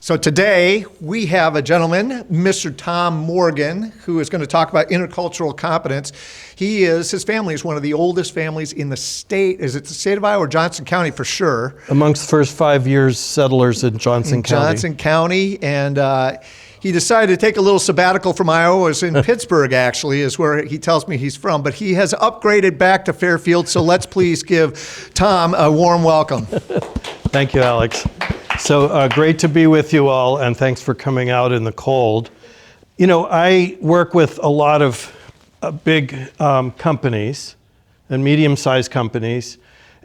So today we have a gentleman, Mr. Tom Morgan, who is going to talk about intercultural competence. His family is one of the oldest families in the state. Is it the state of Iowa or Johnson County for sure? Amongst the first 5 years settlers in Johnson County. Johnson County, and he decided to take a little sabbatical from Iowa. It was in Pittsburgh, actually, is where he tells me he's from. But he has upgraded back to Fairfield, so let's please give Tom a warm welcome. Thank you, Alex. So great to be with you all, and thanks for coming out in the cold. You know, I work with a lot of big companies and medium-sized companies,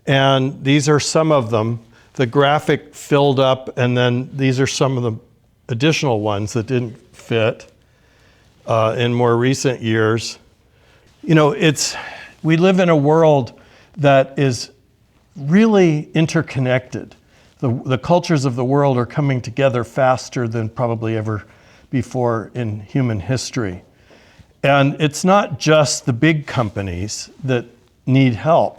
and these are some of them. The graphic filled up, and then these are some of the additional ones that didn't fit in more recent years. You know, we live in a world that is really interconnected. The cultures of the world are coming together faster than probably ever before in human history. And it's not just the big companies that need help.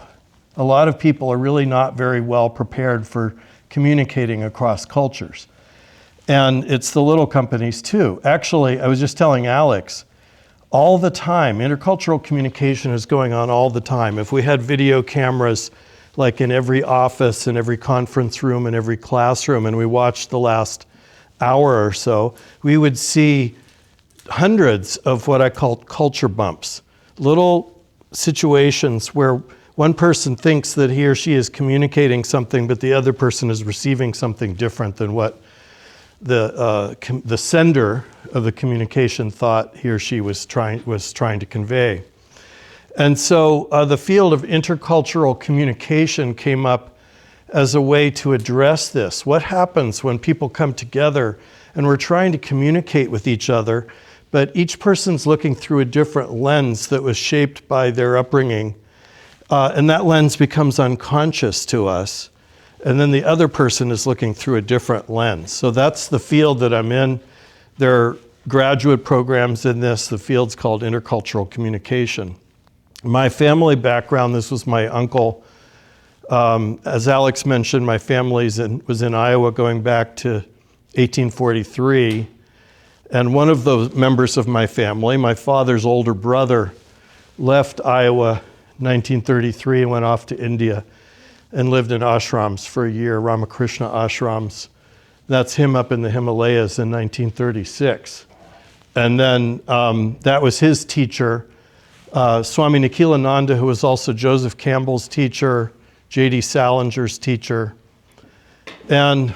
A lot of people are really not very well prepared for communicating across cultures. And it's the little companies too. Actually, I was just telling Alex, all the time, intercultural communication is going on all the time. If we had video cameras like in every office, in every conference room, in every classroom, and we watched the last hour or so, we would see hundreds of what I call culture bumps, little situations where one person thinks that he or she is communicating something, but the other person is receiving something different than what the sender of the communication thought he or she was trying to convey. And so the field of intercultural communication came up as a way to address this. What happens when people come together and we're trying to communicate with each other, but each person's looking through a different lens that was shaped by their upbringing, and that lens becomes unconscious to us, and then the other person is looking through a different lens. So that's the field that I'm in. There are graduate programs in this. The field's called intercultural communication. My family background, this was my uncle. As Alex mentioned, my family was in Iowa going back to 1843. And one of those members of my family, my father's older brother, left Iowa in 1933 and went off to India and lived in ashrams for a year, Ramakrishna ashrams. That's him up in the Himalayas in 1936. And then that was his teacher. Swami Nikhilananda, who was also Joseph Campbell's teacher, J.D. Salinger's teacher. And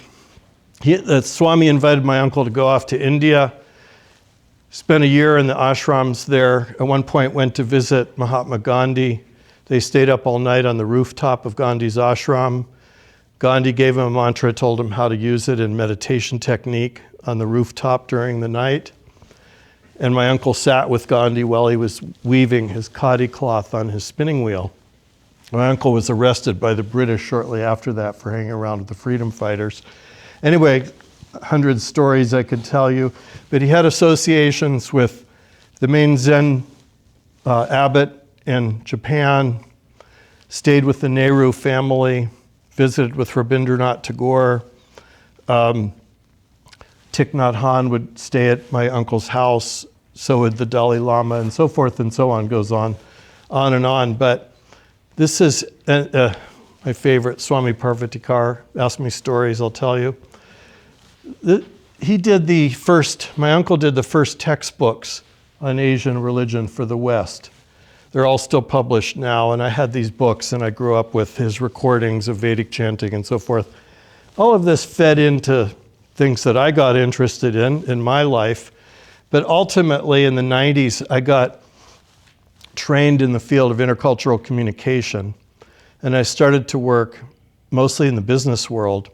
Swami invited my uncle to go off to India, spent a year in the ashrams there. At one point went to visit Mahatma Gandhi. They stayed up all night on the rooftop of Gandhi's ashram. Gandhi gave him a mantra, told him how to use it in meditation technique on the rooftop during the night. And my uncle sat with Gandhi while he was weaving his khadi cloth on his spinning wheel. My uncle was arrested by the British shortly after that for hanging around with the freedom fighters. Anyway, 100 stories I could tell you, but he had associations with the main Zen abbot in Japan, stayed with the Nehru family, visited with Rabindranath Tagore. Thich Nhat Hanh would stay at my uncle's house, so would the Dalai Lama, and so forth and so on, goes on and on. But this is my favorite, Swami Parvatikar. Ask me stories, I'll tell you. My uncle did the first textbooks on Asian religion for the West. They're all still published now, and I had these books, and I grew up with his recordings of Vedic chanting and so forth. All of this fed into things that I got interested in my life. But ultimately, in the 90s, I got trained in the field of intercultural communication, and I started to work mostly in the business world,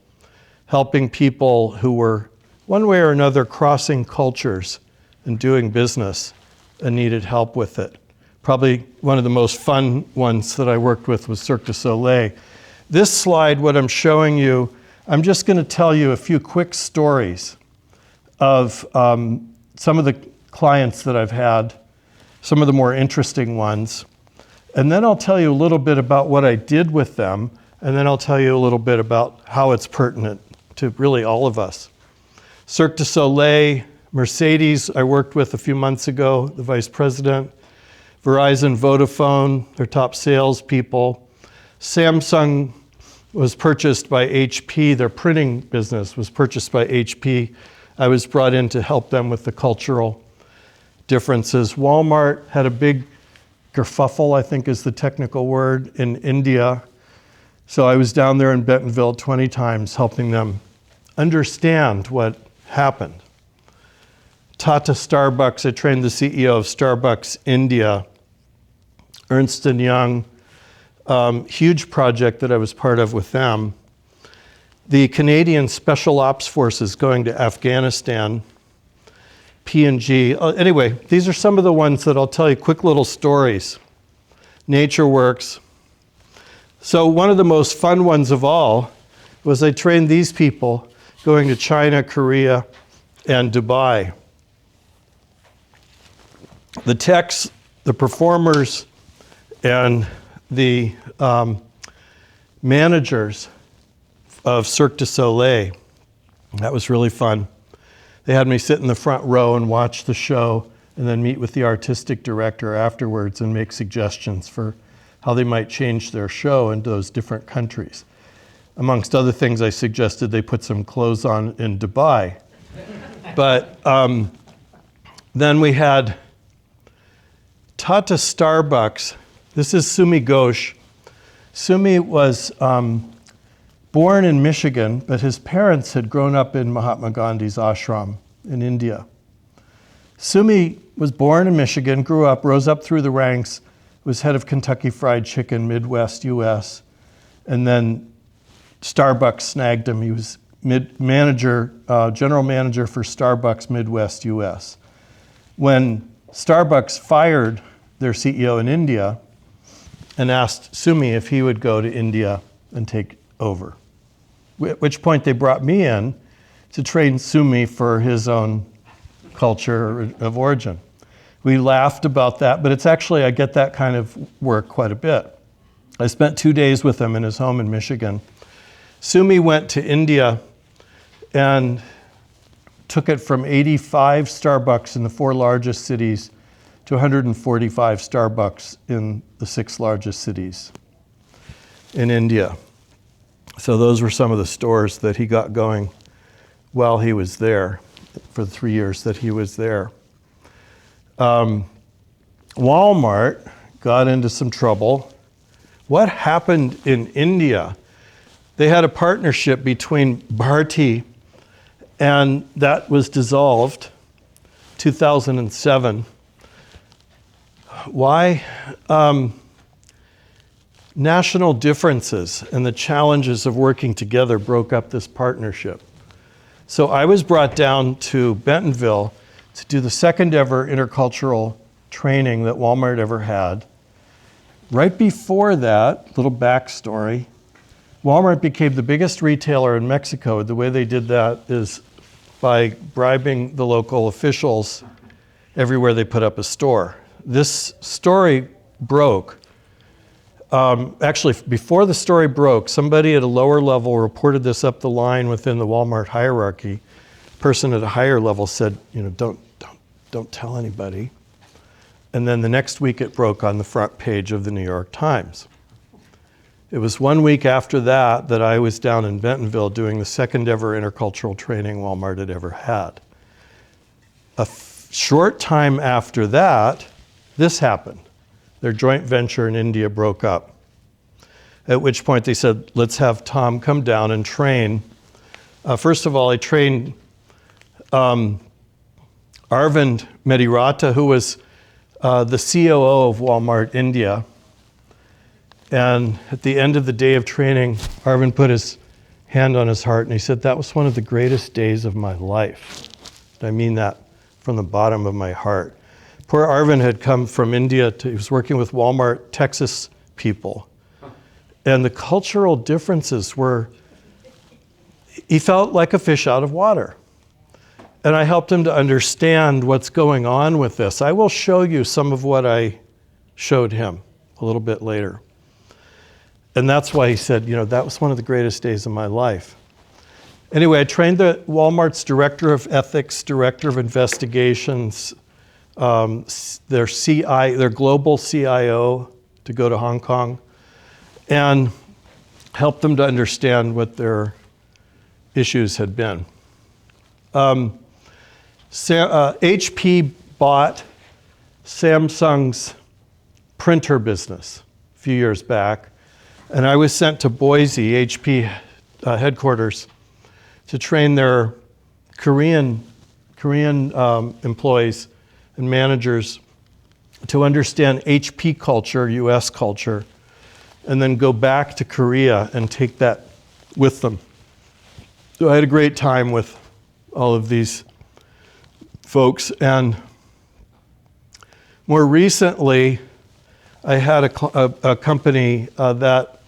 helping people who were one way or another crossing cultures and doing business and needed help with it. Probably one of the most fun ones that I worked with was Cirque du Soleil. This slide, what I'm showing you, I'm just going to tell you a few quick stories of some of the clients that I've had, some of the more interesting ones. And then I'll tell you a little bit about what I did with them, and then I'll tell you a little bit about how it's pertinent to really all of us. Cirque du Soleil, Mercedes, I worked with a few months ago, the vice president. Verizon, Vodafone, their top salespeople. Samsung was purchased by HP. Their printing business was purchased by HP. I was brought in to help them with the cultural differences. Walmart had a big kerfuffle, I think is the technical word, in India. So I was down there in Bentonville 20 times helping them understand what happened. Tata Starbucks, I trained the CEO of Starbucks India. Ernst & Young, huge project that I was part of with them. The Canadian Special Ops Forces going to Afghanistan. P&G. Anyway, these are some of the ones that I'll tell you, quick little stories. NatureWorks. So one of the most fun ones of all was I trained these people going to China, Korea, and Dubai. The techs, the performers, and the managers of Cirque du Soleil. That was really fun. They had me sit in the front row and watch the show and then meet with the artistic director afterwards and make suggestions for how they might change their show in those different countries. Amongst other things, I suggested they put some clothes on in Dubai. But then we had Tata Starbucks. This is Sumi Ghosh. Sumi was born in Michigan, but his parents had grown up in Mahatma Gandhi's ashram in India. Sumi was born in Michigan, grew up, rose up through the ranks, was head of Kentucky Fried Chicken, Midwest US, and then Starbucks snagged him. He was general manager for Starbucks Midwest US. When Starbucks fired their CEO in India and asked Sumi if he would go to India and take over, at which point they brought me in to train Sumi for his own culture of origin. We laughed about that, but it's actually, I get that kind of work quite a bit. I spent 2 days with him in his home in Michigan. Sumi went to India and took it from 85 Starbucks in the 4 largest cities to 145 Starbucks in the 6 largest cities in India. So those were some of the stores that he got going while he was there, for the 3 years that he was there. Walmart got into some trouble. What happened in India? They had a partnership between Bharti, and that was dissolved 2007. Why? National differences and the challenges of working together broke up this partnership. So I was brought down to Bentonville to do the second ever intercultural training that Walmart ever had. Right before that, little backstory, Walmart became the biggest retailer in Mexico. The way they did that is by bribing the local officials everywhere they put up a store. This story broke. Actually, before the story broke, somebody at a lower level reported this up the line within the Walmart hierarchy. A person at a higher level said, don't tell anybody. And then the next week it broke on the front page of the New York Times. It was 1 week after that that I was down in Bentonville doing the second ever intercultural training Walmart had ever had. A short time after that, this happened. Their joint venture in India broke up. At which point they said, let's have Tom come down and train. First of all, I trained Arvind Medirata, who was the COO of Walmart India. And at the end of the day of training, Arvind put his hand on his heart and he said, that was one of the greatest days of my life. I mean that from the bottom of my heart. Poor Arvind had come from India, he was working with Walmart Texas people. And the cultural differences were, he felt like a fish out of water. And I helped him to understand what's going on with this. I will show you some of what I showed him a little bit later. And that's why he said, that was one of the greatest days of my life. Anyway, I trained the Walmart's director of ethics, director of investigations, their global CIO to go to Hong Kong, and helped them to understand what their issues had been. HP bought Samsung's printer business a few years back, and I was sent to Boise, HP headquarters, to train their Korean employees and managers to understand HP culture, US culture, and then go back to Korea and take that with them. So I had a great time with all of these folks. And more recently, I had a company that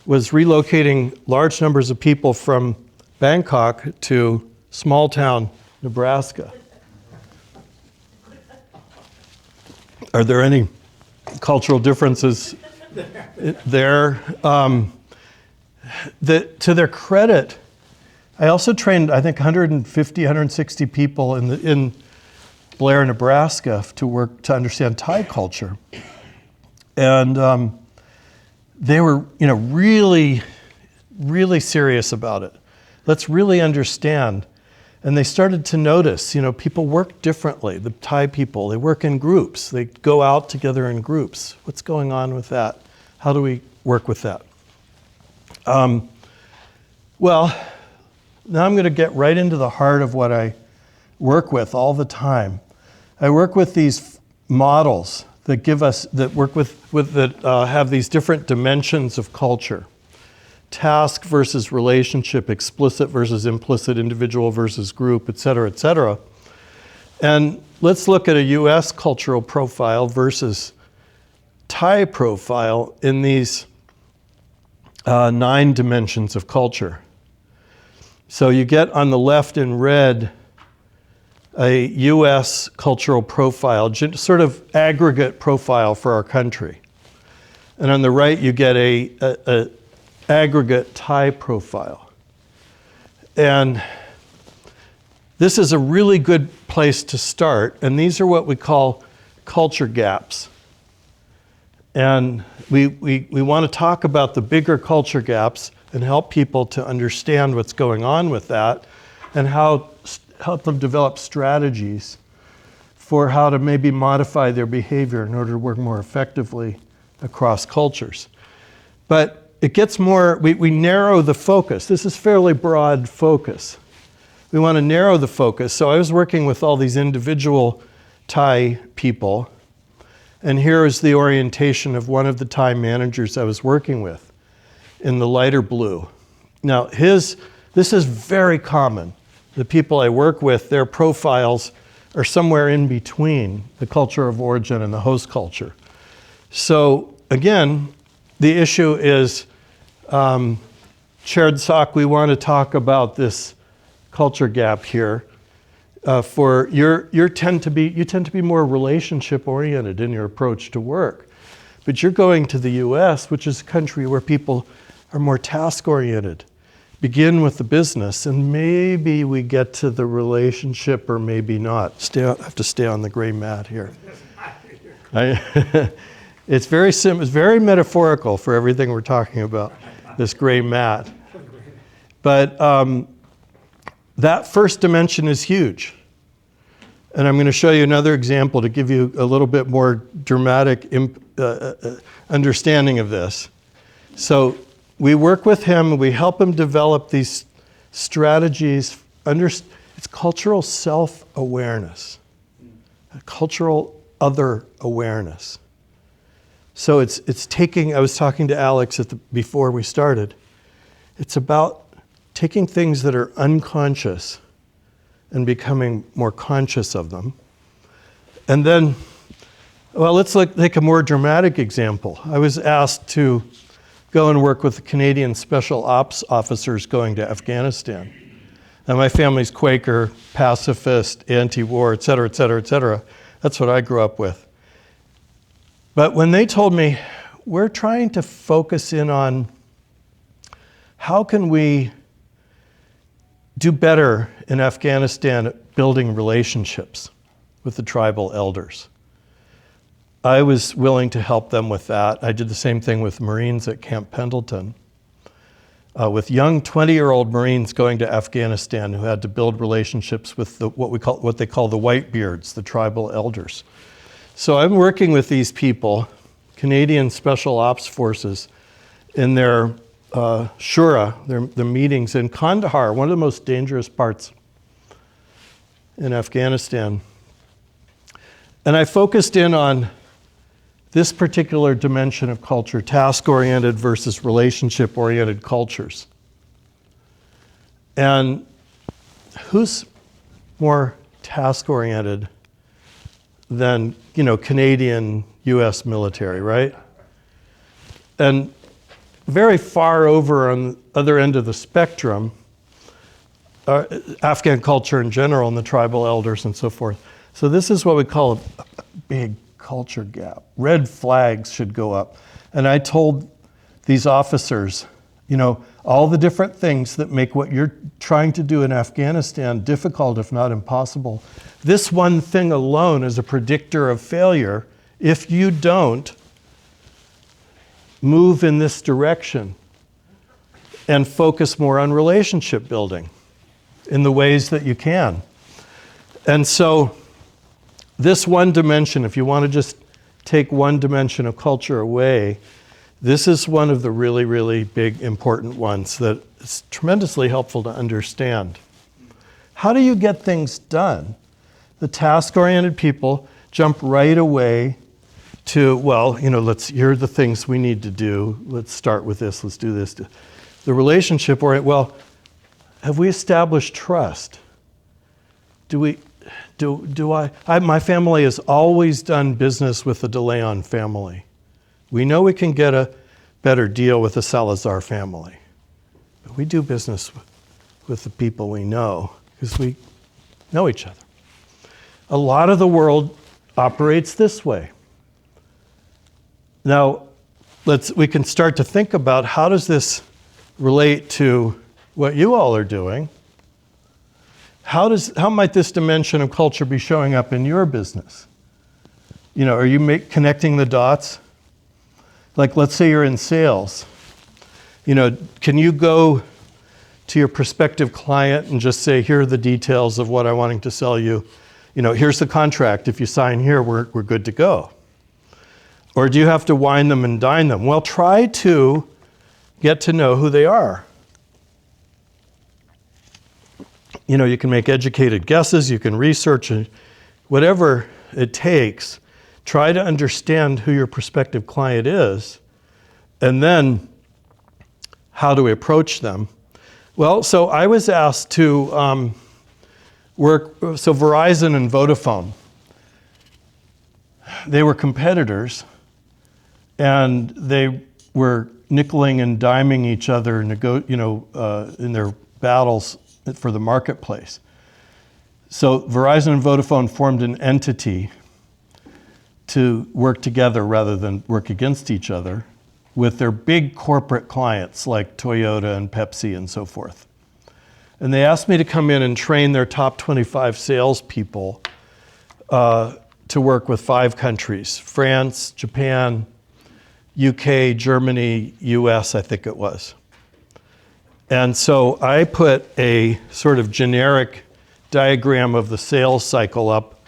was relocating large numbers of people from Bangkok to small town Nebraska. Are there any cultural differences there? To their credit, I also trained, I think, 150, 160 people in Blair, Nebraska, to understand Thai culture, and they were, really, really serious about it. Let's really understand. And they started to notice, people work differently. The Thai people, they work in groups. They go out together in groups. What's going on with that? How do we work with that? Well, now I'm going to get right into the heart of what I work with all the time. I work with these models that have these different dimensions of culture. Task versus relationship, explicit versus implicit, individual versus group, et cetera, et cetera. And let's look at a US cultural profile versus Thai profile in these 9 dimensions of culture. So you get on the left in red a US cultural profile, sort of aggregate profile for our country. And on the right you get a aggregate Thai profile. And this is a really good place to start, and these are what we call culture gaps. And we want to talk about the bigger culture gaps and help people to understand what's going on with that, and help them develop strategies for how to maybe modify their behavior in order to work more effectively across cultures. But it gets more, we narrow the focus. This is fairly broad focus. We want to narrow the focus. So I was working with all these individual Thai people, and here is the orientation of one of the Thai managers I was working with in the lighter blue. Now this is very common. The people I work with, their profiles are somewhere in between the culture of origin and the host culture. So again, the issue is, Cherdsak, we want to talk about this culture gap here. You tend to be more relationship oriented in your approach to work, but you're going to the U.S., which is a country where people are more task oriented. Begin with the business, and maybe we get to the relationship, or maybe not. I have to stay on the gray mat here. It's very metaphorical for everything we're talking about, this gray mat. But that first dimension is huge. And I'm going to show you another example to give you a little bit more dramatic understanding of this. So we work with him, we help him develop these strategies. It's cultural self-awareness, cultural other awareness. So it's taking, I was talking to Alex before we started, it's about taking things that are unconscious and becoming more conscious of them. And then, well, let's take a more dramatic example. I was asked to go and work with the Canadian Special Ops officers going to Afghanistan. Now, my family's Quaker, pacifist, anti-war, et cetera, et cetera, et cetera. That's what I grew up with. But when they told me, we're trying to focus in on how can we do better in Afghanistan at building relationships with the tribal elders. I was willing to help them with that. I did the same thing with Marines at Camp Pendleton, with young 20-year-old Marines going to Afghanistan who had to build relationships with what they call the Whitebeards, the tribal elders. So I'm working with these people, Canadian Special Ops Forces, in their Shura, their meetings in Kandahar, one of the most dangerous parts in Afghanistan. And I focused in on this particular dimension of culture, task-oriented versus relationship-oriented cultures. And who's more task-oriented than, Canadian US military, right? And very far over on the other end of the spectrum, Afghan culture in general and the tribal elders and so forth. So this is what we call a big culture gap. Red flags should go up. And I told these officers, all the different things that make what you're trying to do in Afghanistan difficult, if not impossible. This one thing alone is a predictor of failure if you don't move in this direction and focus more on relationship building in the ways that you can. And so this one dimension, if you want to just take one dimension of culture away, this is one of the really, really big, important ones that is tremendously helpful to understand. How do you get things done? The task-oriented people jump right away to, here are the things we need to do. Let's start with this, let's do this. The relationship oriented, have we established trust? My family has always done business with the DeLeon family. We know we can get a better deal with the Salazar family. But we do business with the people we know because we know each other. A lot of the world operates this way. Now, we can start to think about how does this relate to what you all are doing. How might this dimension of culture be showing up in your business? Are you connecting the dots? Like, let's say you're in sales. Can you go to your prospective client and just say, here are the details of what I'm wanting to sell you. Here's the contract. If you sign here, we're good to go. Or do you have to wine them and dine them? Well, try to get to know who they are. You can make educated guesses, you can research, whatever it takes. Try to understand who your prospective client is, and then how do we approach them? Well, so I was asked to Verizon and Vodafone, they were competitors, and they were nickeling and diming each other, in their battles for the marketplace. So Verizon and Vodafone formed an entity to work together rather than work against each other with their big corporate clients like Toyota and Pepsi and so forth. And they asked me to come in and train their top 25 salespeople to work with 5 countries: France, Japan, UK, Germany, US, I think it was. And so I put a sort of generic diagram of the sales cycle up.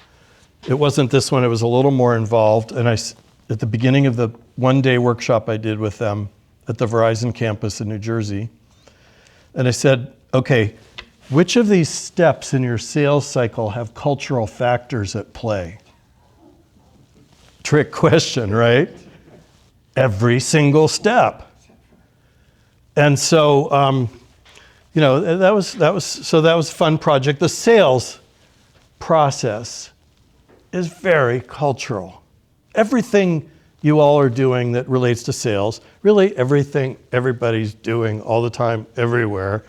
It wasn't this one, it was a little more involved. And at the beginning of the one-day workshop I did with them at the Verizon campus in New Jersey, and I said, okay, which of these steps in your sales cycle have cultural factors at play? Trick question, right? Every single step. And so, that was a fun project. The sales process is very cultural. Everything you all are doing that relates to sales, really everything everybody's doing all the time, everywhere,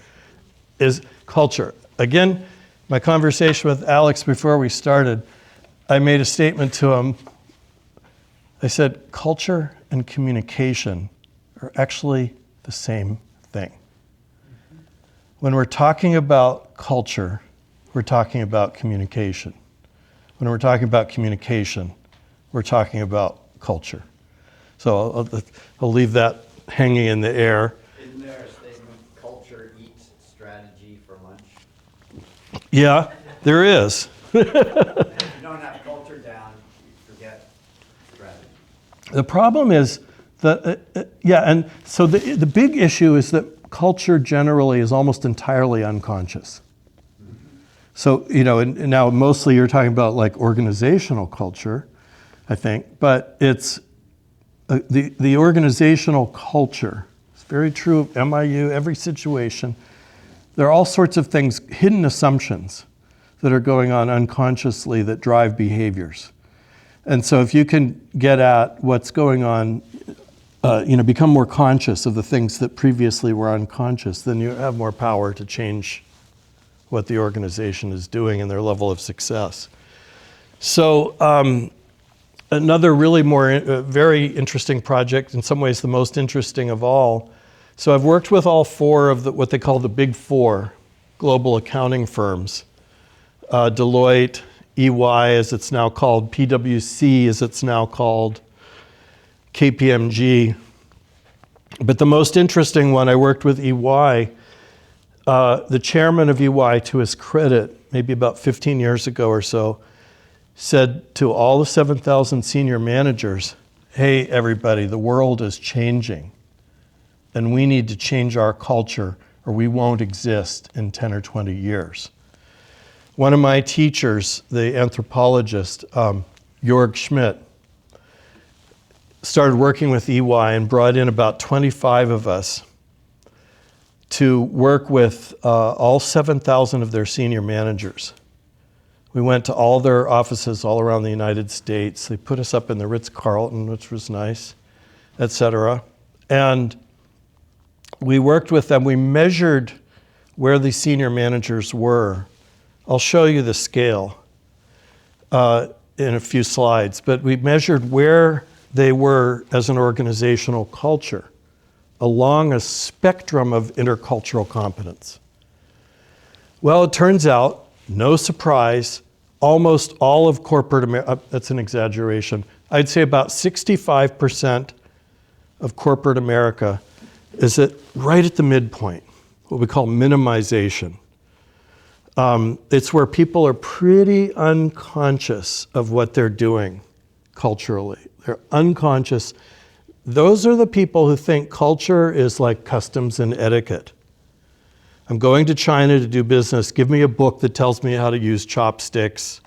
is culture. Again, my conversation with Alex before we started, I made a statement to him. I said, culture and communication are actually the same thing. When we're talking about culture, we're talking about communication. When we're talking about communication, we're talking about culture. So I'll leave that hanging in the air. Isn't there a statement, culture eats strategy for lunch? Yeah, there is. And if you don't have culture down, you forget strategy. The problem is that, and so the big issue is that culture generally is almost entirely unconscious. So, and now mostly you're talking about like organizational culture, I think, but it's the organizational culture. It's very true of MIU, every situation. There are all sorts of things, hidden assumptions that are going on unconsciously that drive behaviors. And so if you can get at what's going on, become more conscious of the things that previously were unconscious, then you have more power to change what the organization is doing and their level of success. So another really very interesting project, in some ways the most interesting of all. So I've worked with all four of what they call the big four global accounting firms. Deloitte, EY as it's now called, PwC as it's now called, KPMG. But the most interesting one, I worked with EY. The chairman of EY, to his credit, maybe about 15 years ago or so, said to all the 7,000 senior managers, hey, everybody, the world is changing, and we need to change our culture or we won't exist in 10 or 20 years. One of my teachers, the anthropologist, Jörg Schmidt, started working with EY and brought in about 25 of us to work with all 7,000 of their senior managers. We went to all their offices all around the United States. They put us up in the Ritz-Carlton, which was nice, et cetera. And we worked with them. We measured where the senior managers were. I'll show you the scale in a few slides, but we measured where they were as an organizational culture along a spectrum of intercultural competence. Well, it turns out, no surprise, almost all of corporate America, that's an exaggeration, I'd say about 65% of corporate America is right at the midpoint, what we call minimization. It's where people are pretty unconscious of what they're doing culturally. They're unconscious. Those are the people who think culture is like customs and etiquette. I'm going to China to do business. Give me a book that tells me how to use chopsticks.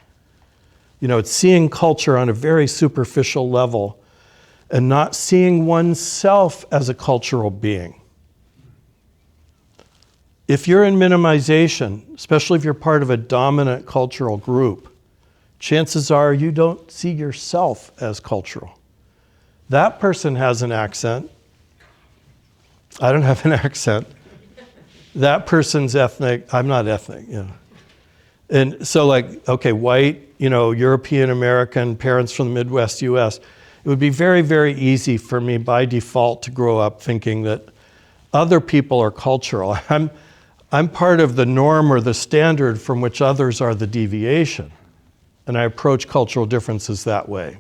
It's seeing culture on a very superficial level and not seeing oneself as a cultural being. If you're in minimization, especially if you're part of a dominant cultural group, chances are you don't see yourself as cultural. That person has an accent. I don't have an accent. That person's ethnic. I'm not ethnic. And so white, European American, parents from the Midwest US, it would be very, very easy for me by default to grow up thinking that other people are cultural. I'm part of the norm or the standard from which others are the deviation. And I approach cultural differences that way.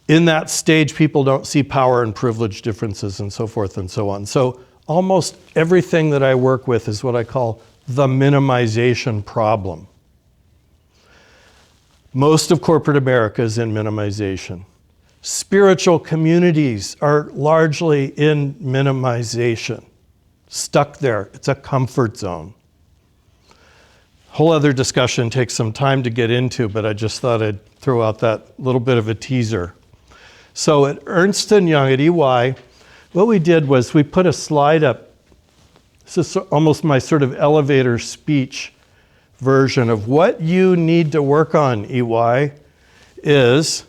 In that stage, people don't see power and privilege differences and so forth and so on. So almost everything that I work with is what I call the minimization problem. Most of corporate America is in minimization. Spiritual communities are largely in minimization, stuck there. It's a comfort zone. Whole other discussion takes some time to get into, but I just thought I'd throw out that little bit of a teaser. So at Ernst & Young, at EY, what we did was we put a slide up. This is almost my sort of elevator speech version of what you need to work on, EY, is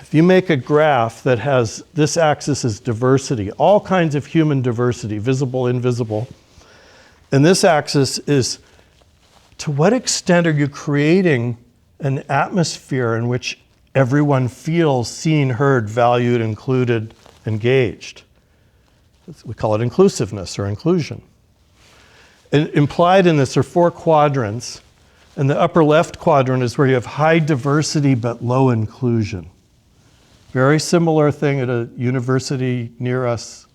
if you make a graph that has this axis is diversity, all kinds of human diversity, visible, invisible, and this axis is to what extent are you creating an atmosphere in which everyone feels seen, heard, valued, included, engaged. We call it inclusiveness or inclusion. And implied in this are 4 quadrants, and the upper left quadrant is where you have high diversity but low inclusion. Very similar thing at a university near us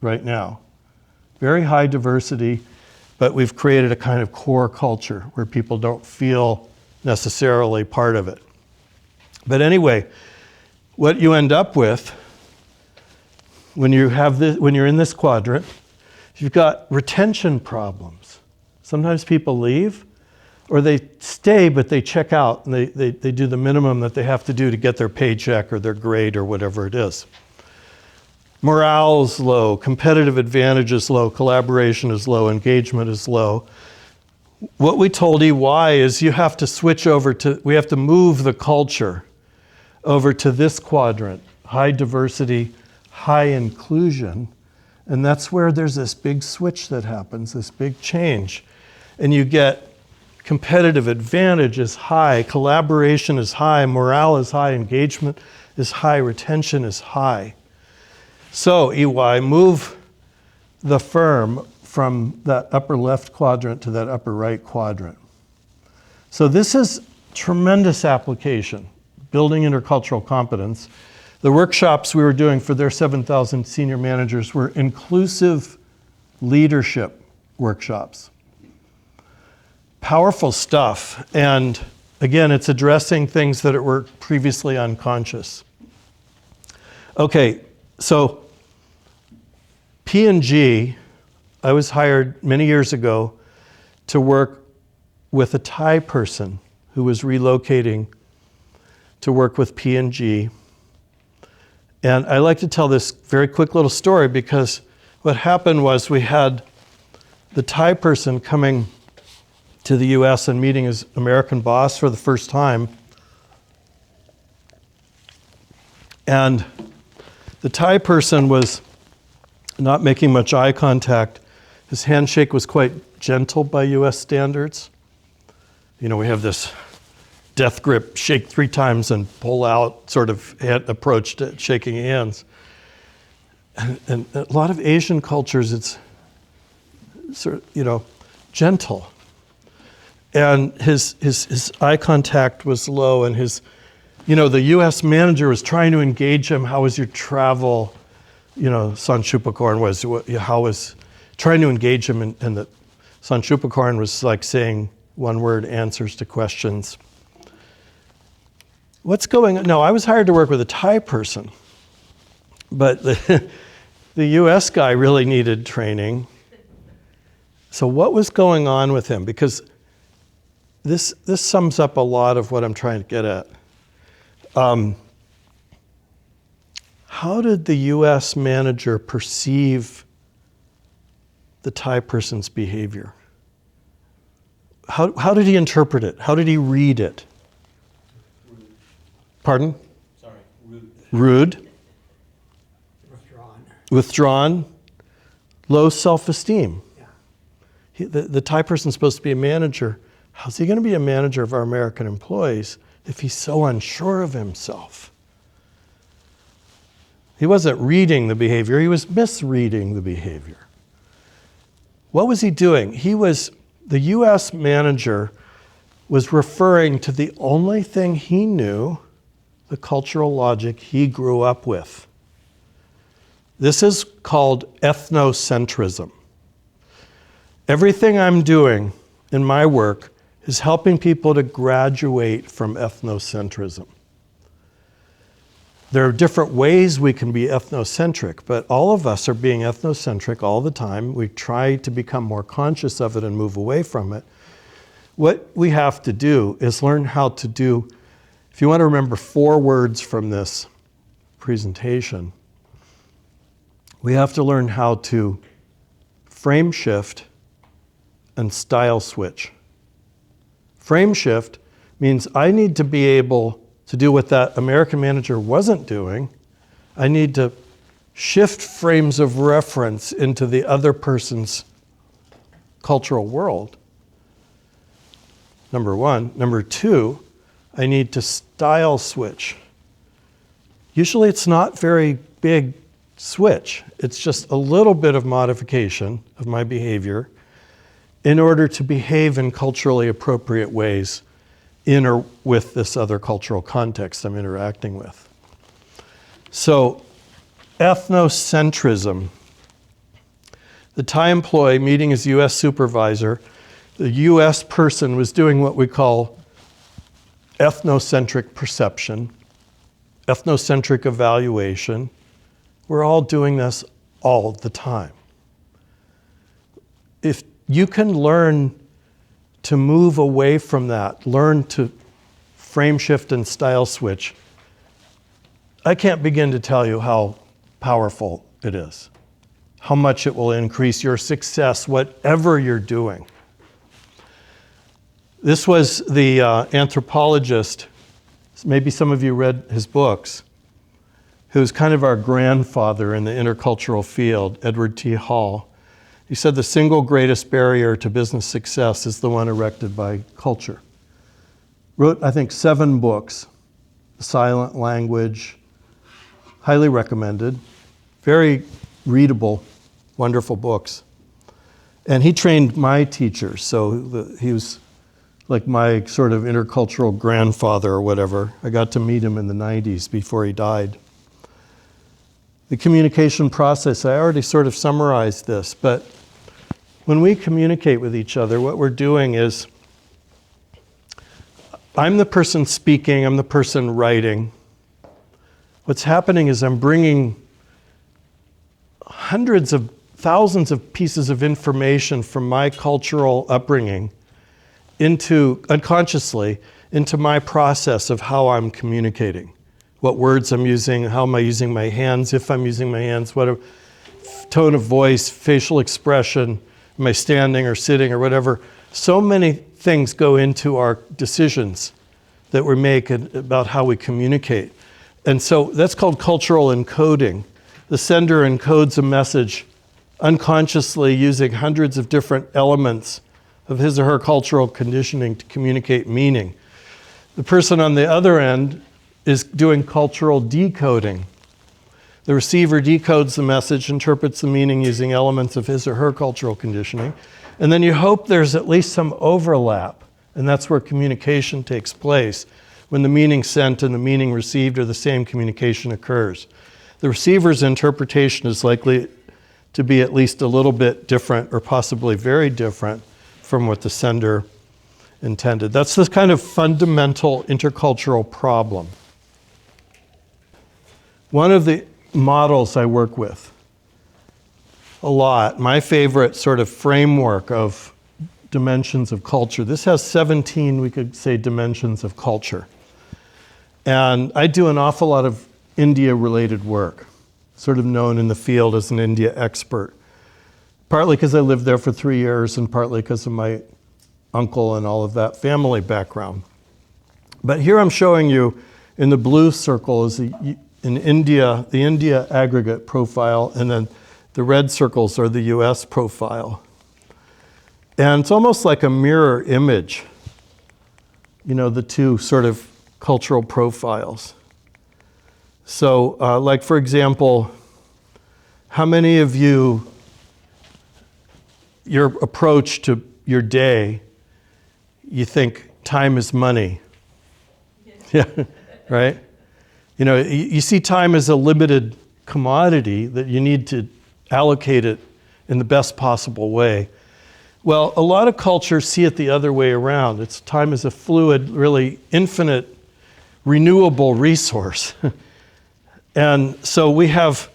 right now. Very high diversity, but we've created a kind of core culture where people don't feel necessarily part of it. But anyway, what you end up with when you have this, when you're in this quadrant, you've got retention problems. Sometimes people leave, or they stay, but they check out, and they do the minimum that they have to do to get their paycheck or their grade or whatever it is. Morale is low, competitive advantage is low, collaboration is low, engagement is low. What we told EY is you have to switch over to, we have to move the culture over to this quadrant, high diversity, high inclusion, and that's where there's this big switch that happens, this big change. And you get competitive advantage is high, collaboration is high, morale is high, engagement is high, retention is high. So EY, move the firm from that upper left quadrant to that upper right quadrant. So this is tremendous application, building intercultural competence. The workshops we were doing for their 7,000 senior managers were inclusive leadership workshops. Powerful stuff, and again, it's addressing things that were previously unconscious. Okay, so P&G, I was hired many years ago to work with a Thai person who was relocating to work with P&G. And I like to tell this very quick little story because what happened was we had the Thai person coming to the US and meeting his American boss for the first time. And the Thai person was not making much eye contact. His handshake was quite gentle by US standards. You know, we have this death grip, shake 3 times and pull out sort of approach to shaking hands. And a lot of Asian cultures, it's sort of, you know, gentle. And his eye contact was low, and his, you know, the US manager was trying to engage him. How was your travel? You know, Sanchupakorn was, how was, trying to engage him, and the Sanchupakorn was like saying one-word answers to questions. What's going on? No, I was hired to work with a Thai person, but the US guy really needed training. So what was going on with him? Because this sums up a lot of what I'm trying to get at. How did the US manager perceive the Thai person's behavior? How did he interpret it? How did he read it? Rude. Pardon? Sorry, rude. Rude. Withdrawn. Withdrawn. Low self-esteem. Yeah. The Thai person's supposed to be a manager. How's he going to be a manager of our American employees if he's so unsure of himself? He wasn't reading the behavior, he was misreading the behavior. What was he doing? The US manager was referring to the only thing he knew, the cultural logic he grew up with. This is called ethnocentrism. Everything I'm doing in my work is helping people to graduate from ethnocentrism. There are different ways we can be ethnocentric, but all of us are being ethnocentric all the time. We try to become more conscious of it and move away from it. What we have to do is learn how to do, if you want to remember 4 words from this presentation, we have to learn how to frame shift and style switch. Frame shift means I need to be able to do what that American manager wasn't doing. I need to shift frames of reference into the other person's cultural world. Number 1. Number 2, I need to style switch. Usually it's not very big switch. It's just a little bit of modification of my behavior in order to behave in culturally appropriate ways in or with this other cultural context I'm interacting with. So, ethnocentrism. The Thai employee meeting as US supervisor, the US person was doing what we call ethnocentric perception, ethnocentric evaluation. We're all doing this all the time. If you can learn to move away from that, learn to frame shift and style switch, I can't begin to tell you how powerful it is, how much it will increase your success, whatever you're doing. This was the anthropologist, maybe some of you read his books, who's kind of our grandfather in the intercultural field, Edward T. Hall. He said the single greatest barrier to business success is the one erected by culture. Wrote, I think, 7 books, Silent Language, highly recommended, very readable, wonderful books. And he trained my teachers, so he was like my sort of intercultural grandfather or whatever. I got to meet him in the 90s before he died. The communication process, I already sort of summarized this, but when we communicate with each other, what we're doing is, I'm the person speaking, I'm the person writing. What's happening is I'm bringing hundreds of thousands of pieces of information from my cultural upbringing unconsciously into my process of how I'm communicating. What words I'm using, how am I using my hands, if I'm using my hands, what a tone of voice, facial expression, am I standing or sitting or whatever. So many things go into our decisions that we make about how we communicate. And so that's called cultural encoding. The sender encodes a message unconsciously using hundreds of different elements of his or her cultural conditioning to communicate meaning. The person on the other end is doing cultural decoding. The receiver decodes the message, interprets the meaning using elements of his or her cultural conditioning, and then you hope there's at least some overlap, and that's where communication takes place. When the meaning sent and the meaning received are the same, communication occurs. The receiver's interpretation is likely to be at least a little bit different, or possibly very different, from what the sender intended. That's this kind of fundamental intercultural problem. One of the models I work with a lot, my favorite sort of framework of dimensions of culture, this has 17, we could say, dimensions of culture. And I do an awful lot of India-related work, sort of known in the field as an India expert. Partly because I lived there for 3 years and partly because of my uncle and all of that family background. But here I'm showing you in the blue circle is the India aggregate profile, and then the red circles are the US profile. And it's almost like a mirror image, the two sort of cultural profiles. So, like for example, how many of you, your approach to your day, you think time is money? Yeah, right? You see time as a limited commodity that you need to allocate it in the best possible way. Well, a lot of cultures see it the other way around. It's time as a fluid, really infinite, renewable resource. And so we have,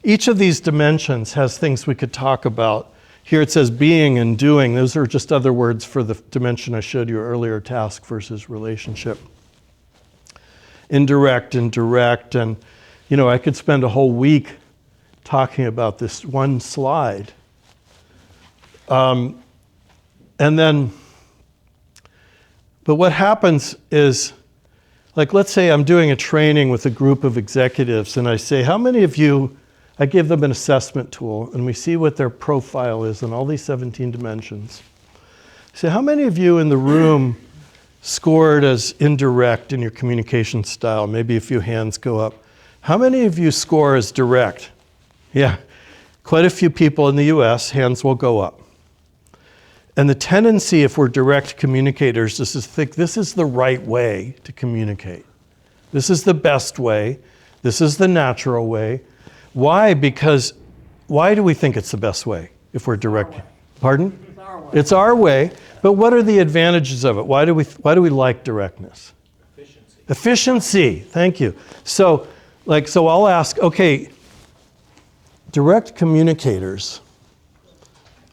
each of these dimensions has things we could talk about. Here it says being and doing. Those are just other words for the dimension I showed you earlier, task versus relationship. Indirect and direct. And, I could spend a whole week talking about this one slide. But what happens is, like, let's say I'm doing a training with a group of executives, and I say, how many of you, I give them an assessment tool, and we see what their profile is in all these 17 dimensions. I say, how many of you in the room scored as indirect in your communication style? Maybe a few hands go up. How many of you score as direct? Yeah, quite a few people in the US, hands will go up. And the tendency, if we're direct communicators, is to think this is the right way to communicate. This is the best way. This is the natural way. Why? Because why do we think it's the best way if we're direct? Pardon? It's our way. It's our way, but what are the advantages of it? Why do we like directness? Efficiency, thank you. So I'll ask, okay, direct communicators,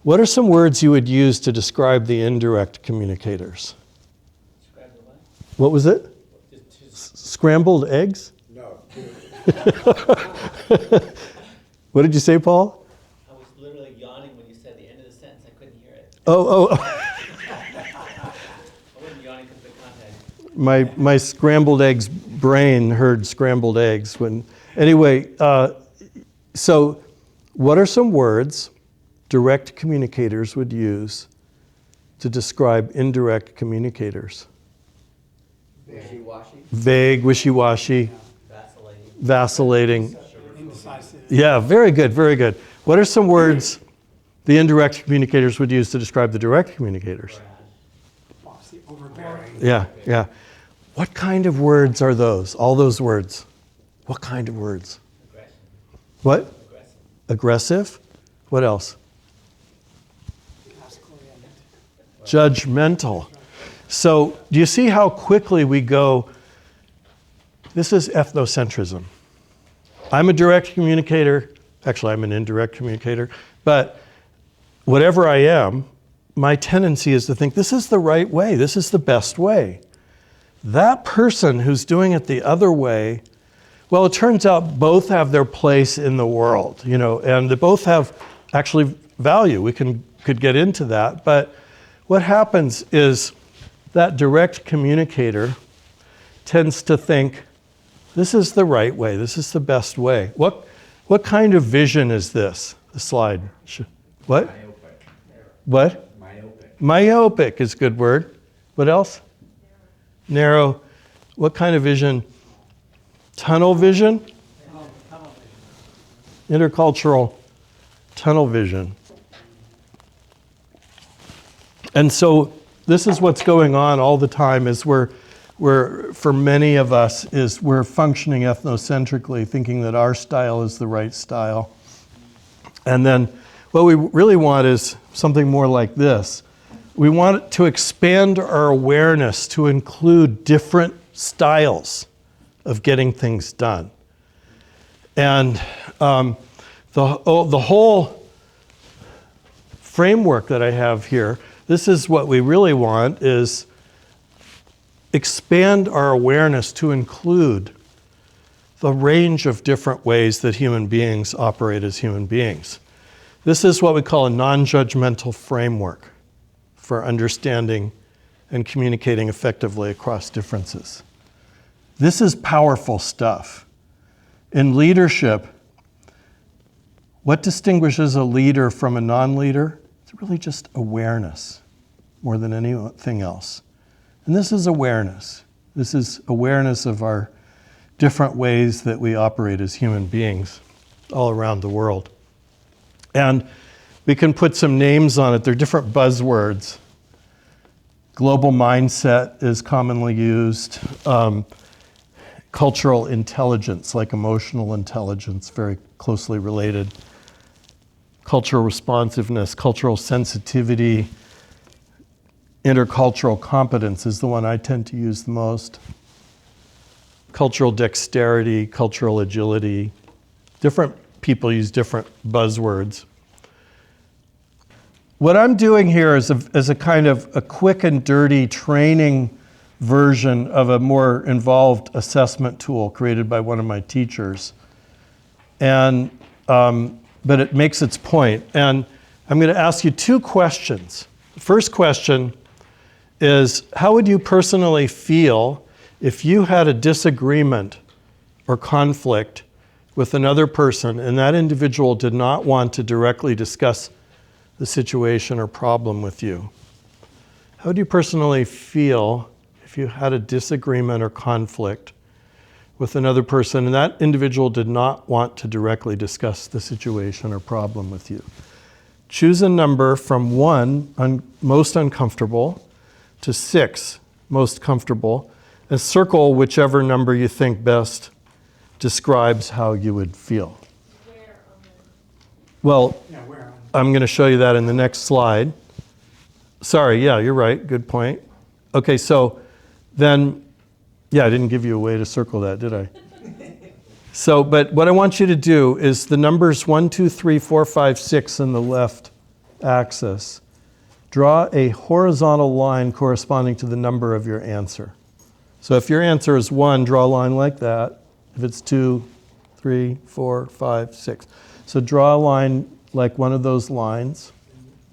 what are some words you would use to describe the indirect communicators? What was it? Scrambled eggs? No. What did you say, Paul? I was literally yawning when you said the end of the sentence. I couldn't hear it. Oh. I wasn't yawning because of the context. My scrambled eggs brain heard scrambled eggs when. Anyway, so what are some words direct communicators would use to describe indirect communicators? Wishy-washy. Vague, wishy-washy, vacillating. Indecisive. Yeah, very good, very good. What are some words the indirect communicators would use to describe the direct communicators? Bossy, overbearing. Yeah. What kind of words are those? All those words. What kind of words? Aggression. What? Aggressive? What else? Task-oriented. Judgmental. So, do you see how quickly we go? This is ethnocentrism. I'm a direct communicator. Actually, I'm an indirect communicator. But whatever I am, my tendency is to think this is the right way. This is the best way. That person who's doing it the other way, well, it turns out both have their place in the world, and they both have actually value. We could get into that. But what happens is that direct communicator tends to think, this is the right way, this is the best way. What kind of vision is this? The slide. What? Myopic. What? Myopic. Myopic is a good word. What else? Narrow. What kind of vision? Tunnel vision? Intercultural tunnel vision. And so this is what's going on all the time is we're for many of us, is we're functioning ethnocentrically, thinking that our style is the right style. And then what we really want is something more like this. We want to expand our awareness to include different styles of getting things done. And the whole framework that I have here, this is what we really want, is expand our awareness to include the range of different ways that human beings operate as human beings. This is what we call a non-judgmental framework for understanding and communicating effectively across differences. This is powerful stuff. In leadership, what distinguishes a leader from a non-leader? It's really just awareness more than anything else. And this is awareness. This is awareness of our different ways that we operate as human beings all around the world. And we can put some names on it. They're different buzzwords. Global mindset is commonly used. Cultural intelligence, like emotional intelligence, very closely related. Cultural responsiveness, cultural sensitivity. Intercultural competence is the one I tend to use the most. Cultural dexterity, cultural agility. Different people use different buzzwords. What I'm doing here is a kind of a quick and dirty training version of a more involved assessment tool created by one of my teachers. And, but it makes its point. And I'm going to ask you two questions. The first question is, how would you personally feel if you had a disagreement or conflict with another person and that individual did not want to directly discuss the situation or problem with you? How would you personally feel if you had a disagreement or conflict with another person and that individual did not want to directly discuss the situation or problem with you? choose a number from 1, most uncomfortable, to 6, most comfortable, and circle whichever number you think best describes how you would feel. Well, Yeah, where on? I'm going to show you that in the next slide. Sorry, yeah, you're right. Good point. Okay, so then, yeah, I didn't give you a way to circle that, did I? So, but what I want you to do is the numbers 1, 2, 3, 4, 5, 6 in the left axis. Draw a horizontal line corresponding to the number of your answer. So if your answer is 1, draw a line like that. If it's 2, 3, 4, 5, 6. So draw a line like one of those lines.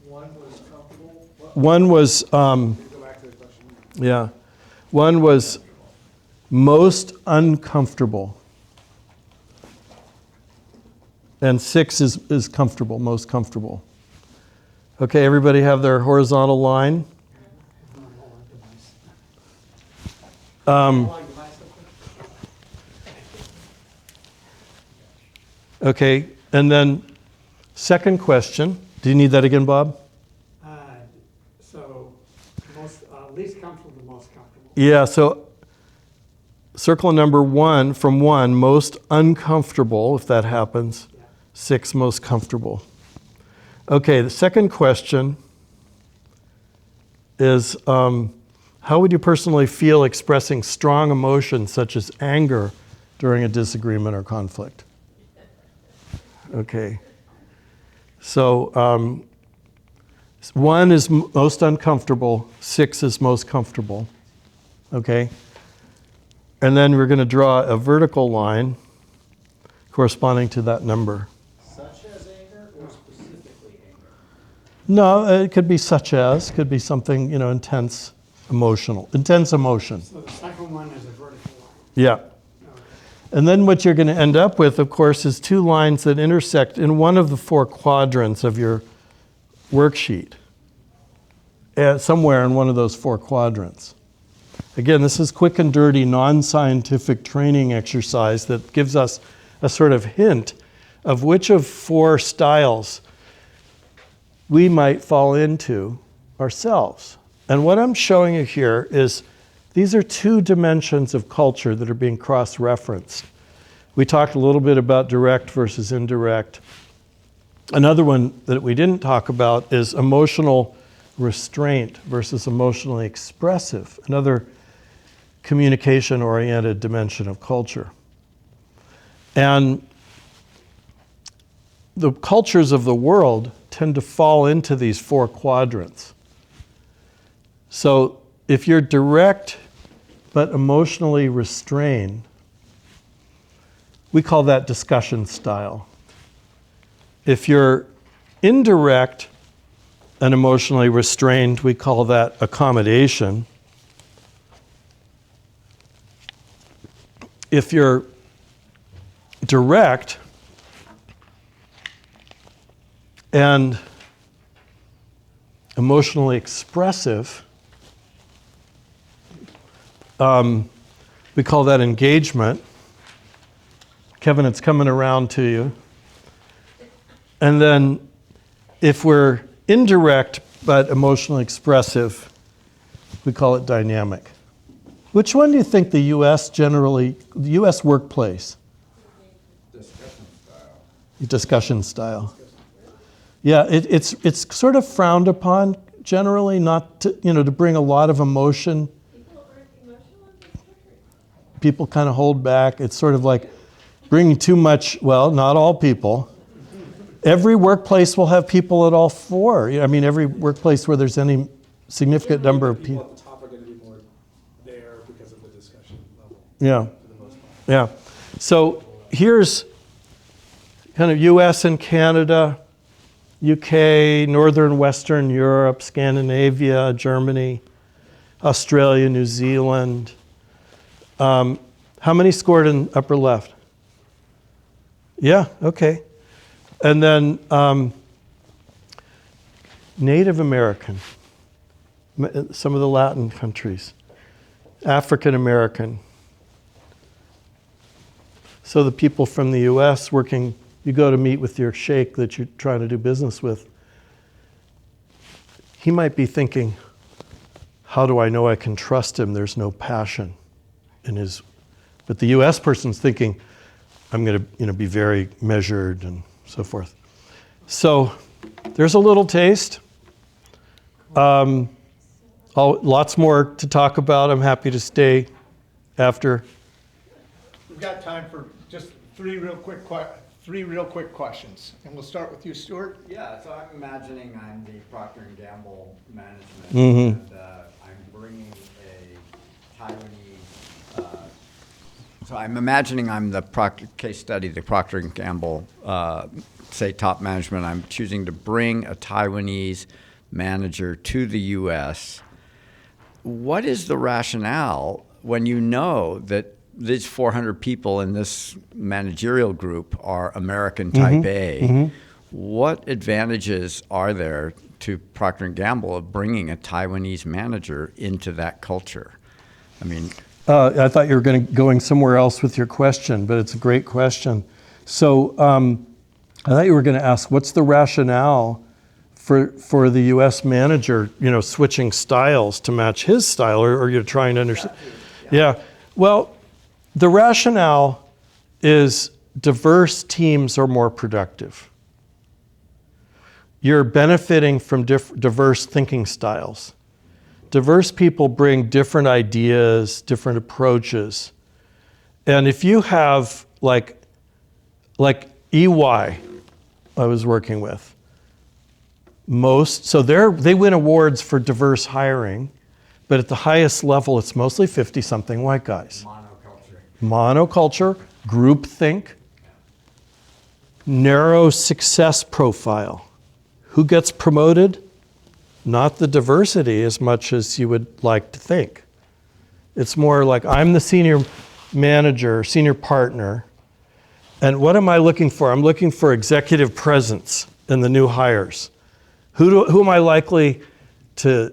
One was comfortable. One was, Go back to the question. yeah, one was most uncomfortable. And 6 is comfortable, most comfortable. Okay, everybody have their horizontal line? Okay, and then second question. Do you need that again, Bob? So, least comfortable to most comfortable. Yeah, so circle number 1 from 1, most uncomfortable, if that happens. 6, most comfortable. Okay, the second question is how would you personally feel expressing strong emotions such as anger during a disagreement or conflict? Okay. So 1 is most uncomfortable, 6 is most comfortable. Okay? And then we're going to draw a vertical line corresponding to that number. Such as anger or specifically anger? No, it could be such as, could be something, intense emotion. So the second one is a vertical line. Yeah. Okay. And then what you're going to end up with, of course, is 2 lines that intersect in one of the 4 quadrants of your worksheet. Somewhere in one of those 4 quadrants. Again, this is quick and dirty, non-scientific training exercise that gives us a sort of hint of which of 4 styles we might fall into ourselves. And what I'm showing you here is these are 2 dimensions of culture that are being cross-referenced. We talked a little bit about direct versus indirect. Another one that we didn't talk about is emotional restraint versus emotionally expressive, another communication-oriented dimension of culture. And the cultures of the world tend to fall into these 4 quadrants. So if you're direct but emotionally restrained, we call that discussion style. If you're indirect and emotionally restrained, we call that accommodation. If you're direct and emotionally expressive, we call that engagement. Kevin, it's coming around to you. And then if we're indirect but emotionally expressive, we call it dynamic. Which one do you think the U.S. workplace? Discussion style. Yeah, it's sort of frowned upon generally not to, to bring a lot of emotion. People aren't emotional in this country. People kind of hold back. It's sort of like bringing too much, well, not all people. Every workplace will have people at all 4. I mean, every workplace where there's any significant number of People people. at the top are going to be more there because of the discussion level. Yeah, For the most part. yeah. So here's kind of US and Canada, UK, Northern Western Europe, Scandinavia, Germany, Australia, New Zealand. How many scored in upper left? Yeah, okay. And then Native American, some of the Latin countries, African American. So the people from the US working, you go to meet with your sheikh that you're trying to do business with, he might be thinking, how do I know I can trust him? There's no passion in his, but the US person's thinking, I'm going to be very measured and so forth. So there's a little taste. Lots more to talk about. I'm happy to stay after. We've got time for just three real quick questions, and we'll start with you, Stuart. Yeah, so I'm imagining I'm the Procter & Gamble management, Mm-hmm. and I'm bringing a Taiwanese, so I'm imagining I'm the case study, the Procter & Gamble, say top management. I'm choosing to bring a Taiwanese manager to the U.S. What is the rationale when you know that these 400 people in this managerial group are American type A? Mm-hmm. What advantages are there to Procter & Gamble of bringing a Taiwanese manager into that culture? I mean, I thought you were going somewhere else with your question, but it's a great question. So I thought you were going to ask, what's the rationale for the U.S. manager, switching styles to match his style, or you're trying to understand? Yeah. Well, the rationale is diverse teams are more productive. You're benefiting from diverse thinking styles. Diverse people bring different ideas, different approaches. And if you have like EY I was working with, so they win awards for diverse hiring, but at the highest level, it's mostly 50-something white guys. Monoculture, groupthink, narrow success profile. Who gets promoted? Not the diversity as much as you would like to think. It's more like I'm the senior manager, senior partner, and what am I looking for? I'm looking for executive presence in the new hires. Who am I likely to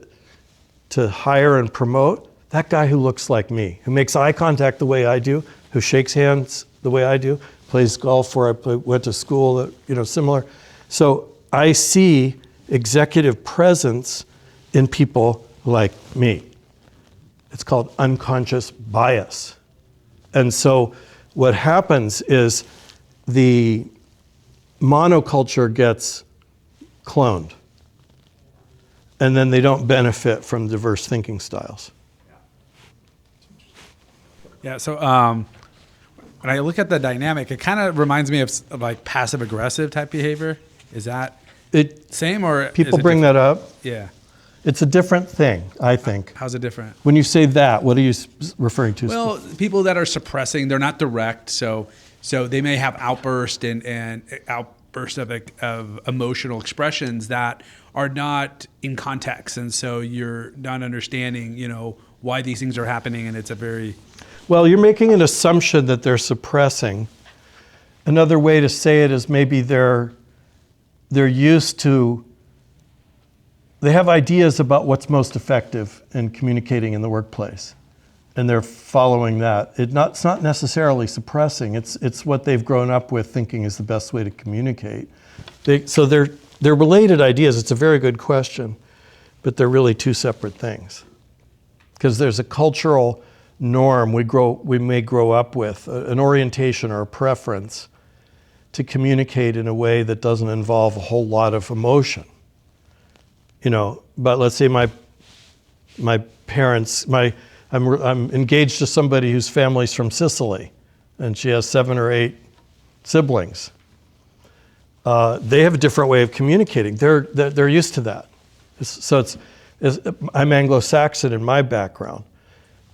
hire and promote? That guy who looks like me, who makes eye contact the way I do, who shakes hands the way I do, plays golf where I went to school, similar. So I see executive presence in people like me. It's called unconscious bias. And so what happens is the monoculture gets cloned, and then they don't benefit from diverse thinking styles. Yeah, so when I look at the dynamic, it kind of reminds me of like passive aggressive type behavior. Is that same or people is it bring that up? Yeah. It's a different thing, I think. How's it different? When you say that, what are you referring to? Well, people that are suppressing, they're not direct, so they may have outbursts and outbursts of emotional expressions that are not in context, and so you're not understanding, why these things are happening, and it's a very... Well, you're making an assumption that they're suppressing. Another way to say it is maybe they're used to, they have ideas about what's most effective in communicating in the workplace, and they're following that. It's not necessarily suppressing. It's what they've grown up with thinking is the best way to communicate. So they're related ideas. It's a very good question, but they're really two separate things. Because there's a cultural norm we may grow up with, an orientation or a preference to communicate in a way that doesn't involve a whole lot of emotion. But let's say my parents, I'm engaged to somebody whose family's from Sicily, and she has 7 or 8 siblings. They have a different way of communicating. They're used to that. So I'm Anglo-Saxon in my background.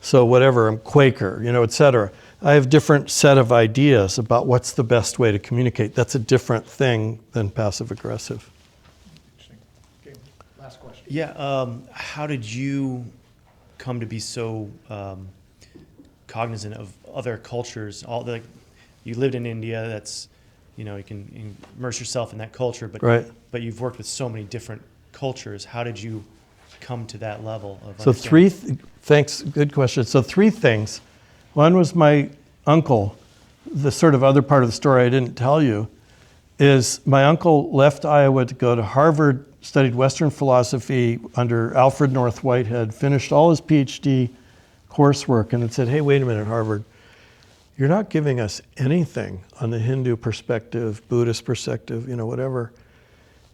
So whatever, I'm Quaker, et cetera. I have different set of ideas about what's the best way to communicate. That's a different thing than passive-aggressive. Okay, last question. Yeah, how did you come to be so cognizant of other cultures? You lived in India, that's, you can immerse yourself in that culture, but Right. But you've worked with so many different cultures. How did you come to that level of So thanks, good question. So 3 things. One was my uncle. The sort of other part of the story I didn't tell you is my uncle left Iowa to go to Harvard studied Western philosophy under Alfred North Whitehead, finished all his PhD coursework, and then said, hey, wait a minute, Harvard, you're not giving us anything on the Hindu perspective, Buddhist perspective, whatever.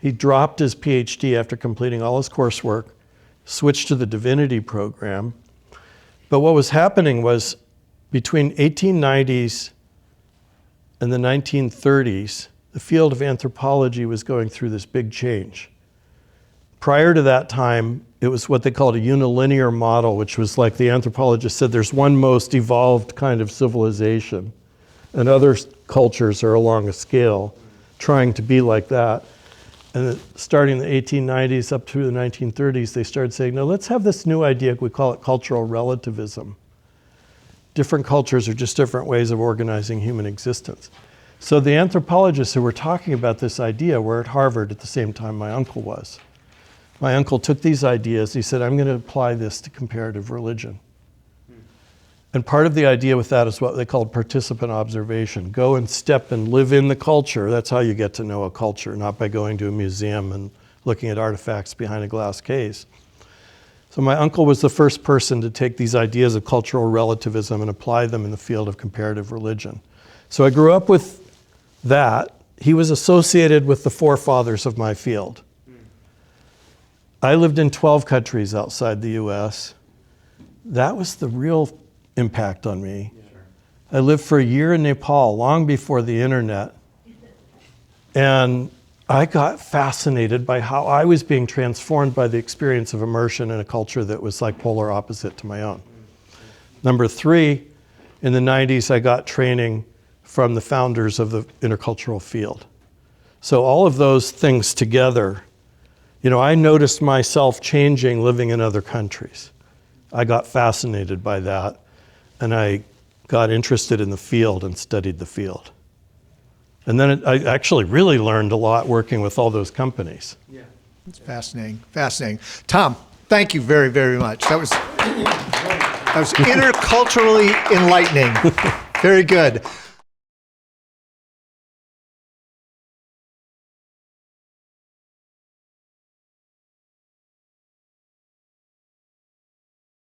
He dropped his PhD after completing all his coursework, switched to the divinity program. But what was happening was between 1890s and the 1930s, the field of anthropology was going through this big change. Prior to that time, it was what they called a unilinear model, which was like the anthropologist said, there's one most evolved kind of civilization, and other cultures are along a scale trying to be like that. And starting in the 1890s up through the 1930s, they started saying, no, let's have this new idea, we call it cultural relativism. Different cultures are just different ways of organizing human existence. So the anthropologists who were talking about this idea were at Harvard at the same time my uncle was. My uncle took these ideas, he said, I'm going to apply this to comparative religion. And part of the idea with that is what they called participant observation. Go and step and live in the culture. That's how you get to know a culture, not by going to a museum and looking at artifacts behind a glass case. So my uncle was the first person to take these ideas of cultural relativism and apply them in the field of comparative religion. So I grew up with that. He was associated with the forefathers of my field. I lived in 12 countries outside the US. That was the real impact on me. I lived for a year in Nepal, long before the internet. And I got fascinated by how I was being transformed by the experience of immersion in a culture that was like polar opposite to my own. Number 3, in the 90s, I got training from the founders of the intercultural field. So all of those things together, I noticed myself changing living in other countries. I got fascinated by that, and I got interested in the field and studied the field. And then I actually really learned a lot working with all those companies. Yeah. It's fascinating, fascinating. Tom, thank you very, very much. That was interculturally enlightening. Very good.